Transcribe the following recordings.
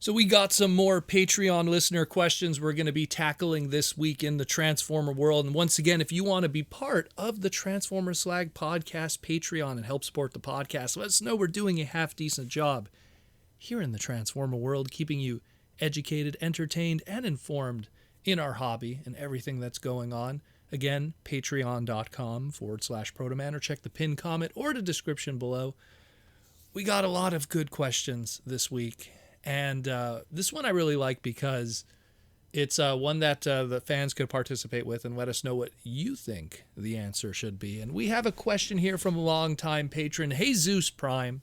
So we got some more Patreon listener questions we're going to be tackling this week in the Transformer world. And once again, if you want to be part of the Transformer Slag podcast Patreon and help support the podcast, let us know we're doing a half-decent job here in the Transformer world, keeping you educated, entertained, and informed in our hobby and everything that's going on. Again, patreon.com/Protoman, or check the pinned comment or the description below. We got a lot of good questions this week. And this one I really like because it's one that the fans could participate with and let us know what you think the answer should be. And we have a question here from a longtime patron, Jesus Prime.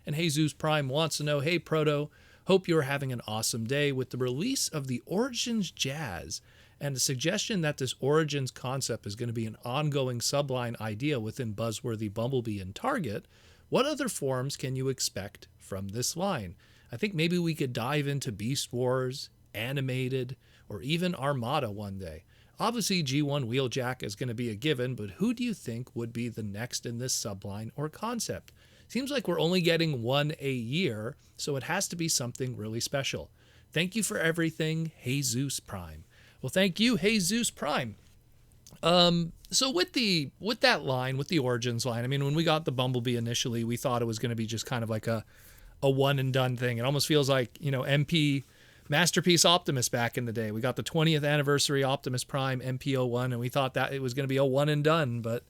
And Jesus Prime wants to know, hey, Proto, hope you're having an awesome day. With the release of the Origins Jazz and the suggestion that this Origins concept is going to be an ongoing subline idea within Buzzworthy Bumblebee and Target, what other forms can you expect from this line? I think maybe we could dive into Beast Wars, Animated, or even Armada one day. Obviously, G1 Wheeljack is going to be a given, but who do you think would be the next in this subline or concept? Seems like we're only getting one a year, so it has to be something really special. Thank you for everything, Jesus Prime. Well, thank you, Jesus Prime. So with that line, with the Origins line, I mean, when we got the Bumblebee initially, we thought it was going to be just kind of like a one and done thing. It almost feels like, MP Masterpiece Optimus back in the day. We got the 20th anniversary Optimus Prime MP01, and we thought that it was going to be a one and done, but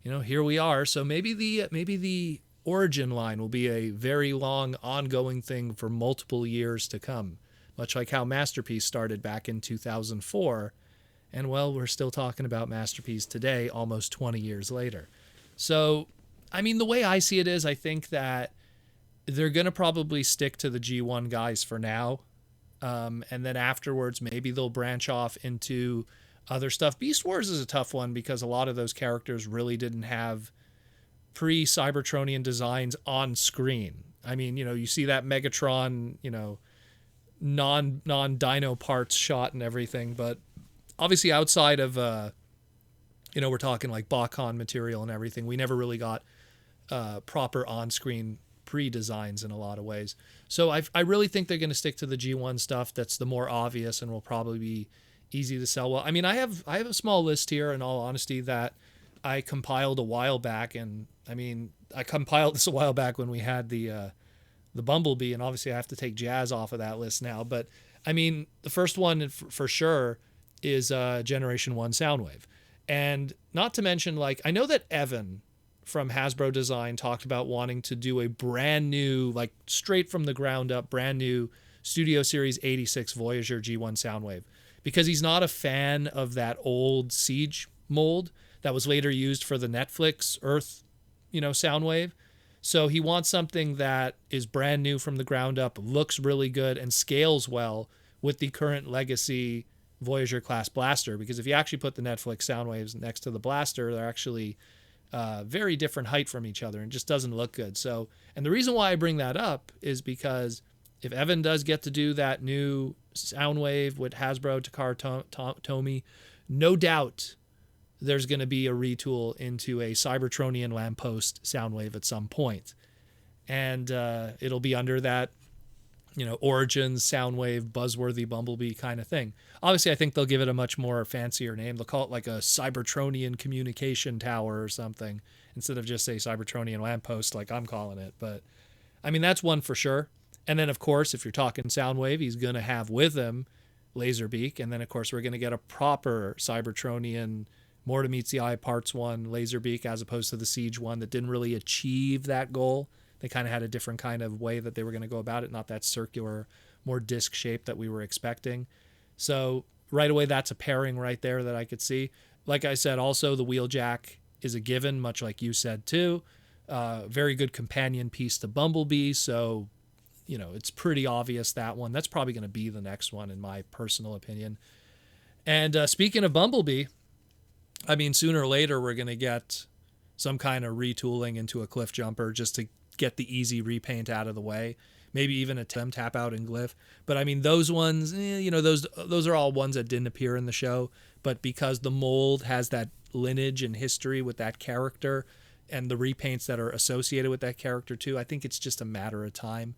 here we are. So maybe the Origin line will be a very long ongoing thing for multiple years to come, much like how Masterpiece started back in 2004. And well, we're still talking about Masterpiece today, almost 20 years later. So, I mean, the way I see it is, I think that they're going to probably stick to the G1 guys for now. And then afterwards, maybe they'll branch off into other stuff. Beast Wars is a tough one because a lot of those characters really didn't have pre-Cybertronian designs on screen. I mean, you see that Megatron, non-dino parts shot and everything. But obviously outside of, we're talking like Bakan material and everything, we never really got proper on-screen pre-designs in a lot of ways. So I really think they're going to stick to the G1 stuff. That's the more obvious and will probably be easy to sell well. I mean, I have a small list here, in all honesty, that I compiled a while back. And I mean, I compiled this a while back when we had the Bumblebee, and obviously I have to take Jazz off of that list now. But I mean, the first one for sure is Generation 1 Soundwave. And not to mention, like, I know that Evan from Hasbro Design talked about wanting to do a brand new, like straight from the ground up, brand new Studio Series 86 Voyager G1 Soundwave, because he's not a fan of that old Siege mold that was later used for the Netflix Earth, Soundwave. So he wants something that is brand new from the ground up, looks really good, and scales well with the current legacy Voyager class blaster. Because if you actually put the Netflix Soundwaves next to the blaster, they're actually very different height from each other and just doesn't look good. So, and the reason why I bring that up is because if Evan does get to do that new Soundwave with Hasbro Takara Tomy, no doubt there's going to be a retool into a Cybertronian lamppost Soundwave at some point. And it'll be under that, Origins, Soundwave, Buzzworthy Bumblebee kind of thing. Obviously, I think they'll give it a much more fancier name. They'll call it like a Cybertronian communication tower or something, instead of just a Cybertronian lamppost like I'm calling it. But, I mean, that's one for sure. And then, of course, if you're talking Soundwave, he's going to have with him Laserbeak. And then, of course, we're going to get a proper Cybertronian, more to meets the eye parts one Laserbeak, as opposed to the Siege one that didn't really achieve that goal. They kind of had a different kind of way that they were going to go about it, not that circular, more disc shape that we were expecting. So right away, that's a pairing right there that I could see. Like I said, also the Wheeljack is a given, much like you said too. Very good companion piece to Bumblebee. So, it's pretty obvious that one. That's probably going to be the next one in my personal opinion. And speaking of Bumblebee, I mean, sooner or later, we're going to get some kind of retooling into a Cliff Jumper just to get the easy repaint out of the way. Maybe even a tap out in Glyph. But I mean, those ones, those are all ones that didn't appear in the show. But because the mold has that lineage and history with that character and the repaints that are associated with that character too, I think it's just a matter of time.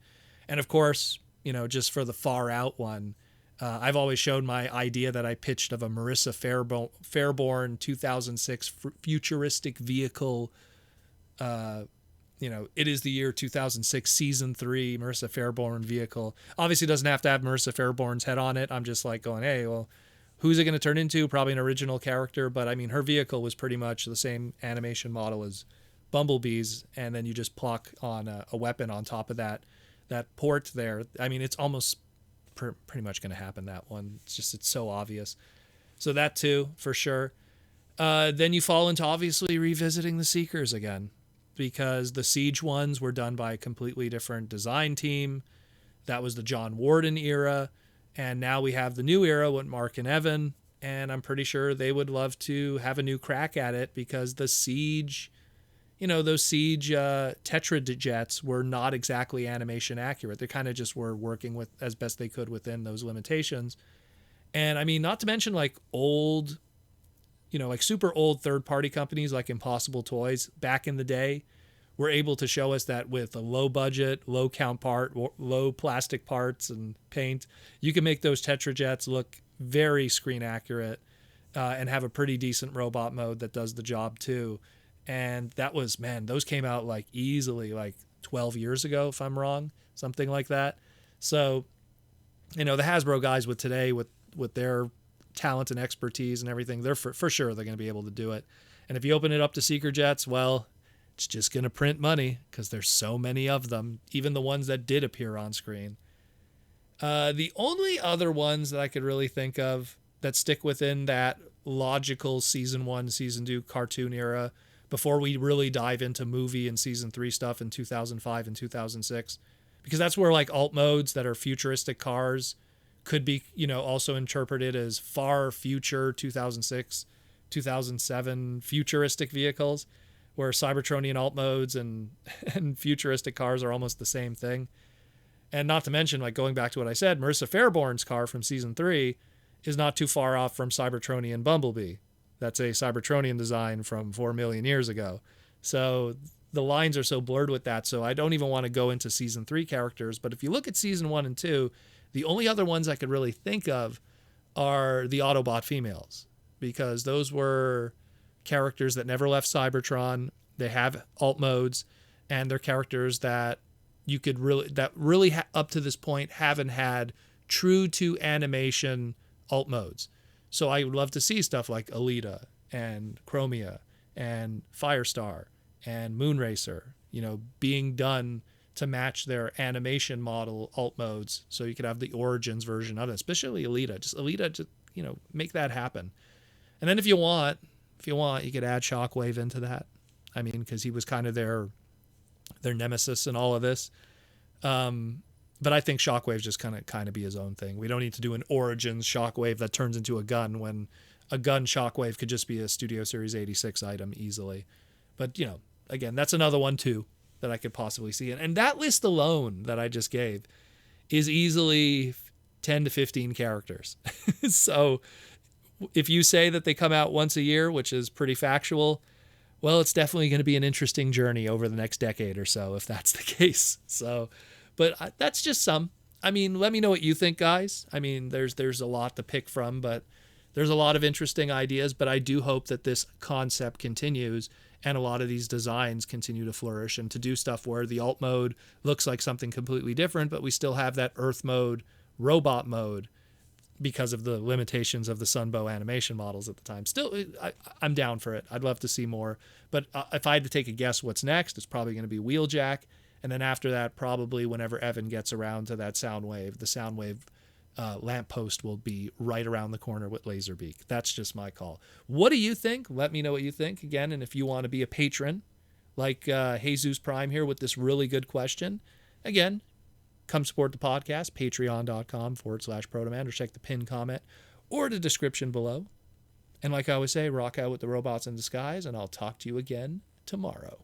And of course, just for the far out one. I've always shown my idea that I pitched of a Marissa Fairborn 2006 futuristic vehicle. It is the year 2006, season 3, Marissa Fairborn vehicle. Obviously doesn't have to have Marissa Fairborn's head on it. I'm just like going, hey, well, who's it going to turn into? Probably an original character. But I mean, her vehicle was pretty much the same animation model as Bumblebee's. And then you just pluck on a weapon on top of that port there. I mean, it's almost pretty much going to happen, that one. It's so obvious. So that too, for sure. Then you fall into obviously revisiting the Seekers again, because the Siege ones were done by a completely different design team. That was the John Warden era. And now we have the new era with Mark and Evan. And I'm pretty sure they would love to have a new crack at it, because the Siege, those Siege Tetra jets were not exactly animation accurate. They kind of just were working with as best they could within those limitations. And I mean, not to mention like old, like super old third-party companies like Impossible Toys back in the day were able to show us that with a low budget, low count part, low plastic parts and paint, you can make those Tetra jets look very screen accurate and have a pretty decent robot mode that does the job too. And that was, man, those came out like easily like 12 years ago, if I'm wrong, something like that. So, the Hasbro guys with today, with their talent and expertise and everything, they're for sure they're going to be able to do it. And if you open it up to Seeker jets, well, it's just going to print money, because there's so many of them, even the ones that did appear on screen. The only other ones that I could really think of that stick within that logical season 1, season 2 cartoon era, before we really dive into movie and season 3 stuff in 2005 and 2006, because that's where like alt modes that are futuristic cars could be, also interpreted as far future 2006, 2007 futuristic vehicles, where Cybertronian alt modes and futuristic cars are almost the same thing. And not to mention, like going back to what I said, Marissa Fairborn's car from season 3 is not too far off from Cybertronian Bumblebee. That's a Cybertronian design from 4 million years ago. So the lines are so blurred with that. So I don't even want to go into season 3 characters. But if you look at season 1 and 2, the only other ones I could really think of are the Autobot females, because those were characters that never left Cybertron. They have alt modes, and they're characters that you could really up to this point haven't had true to animation alt modes. So I would love to see stuff like Alita and Chromia and Firestar and Moonracer, being done to match their animation model alt modes. So you could have the Origins version of it, especially Alita. Just make that happen. And then if you want, you could add Shockwave into that. I mean, because he was kind of their nemesis in all of this. But I think Shockwave's just kind of be his own thing. We don't need to do an Origins Shockwave that turns into a gun, when a gun Shockwave could just be a Studio Series 86 item easily. But, again, that's another one too that I could possibly see. And that list alone that I just gave is easily 10 to 15 characters. So if you say that they come out once a year, which is pretty factual, well, it's definitely going to be an interesting journey over the next decade or so, if that's the case. So, but that's just some. I mean, let me know what you think, guys. I mean, there's a lot to pick from, but there's a lot of interesting ideas. But I do hope that this concept continues and a lot of these designs continue to flourish, and to do stuff where the alt mode looks like something completely different, but we still have that Earth mode, robot mode, because of the limitations of the Sunbow animation models at the time. Still, I'm down for it. I'd love to see more. But if I had to take a guess what's next, it's probably going to be Wheeljack. And then after that, probably whenever Evan gets around to that Soundwave, the Soundwave lamppost will be right around the corner with Laserbeak. That's just my call. What do you think? Let me know what you think again. And if you want to be a patron, like Jesus Prime here with this really good question, again, come support the podcast, patreon.com/Protoman, or check the pinned comment or the description below. And like I always say, rock out with the robots in disguise, and I'll talk to you again tomorrow.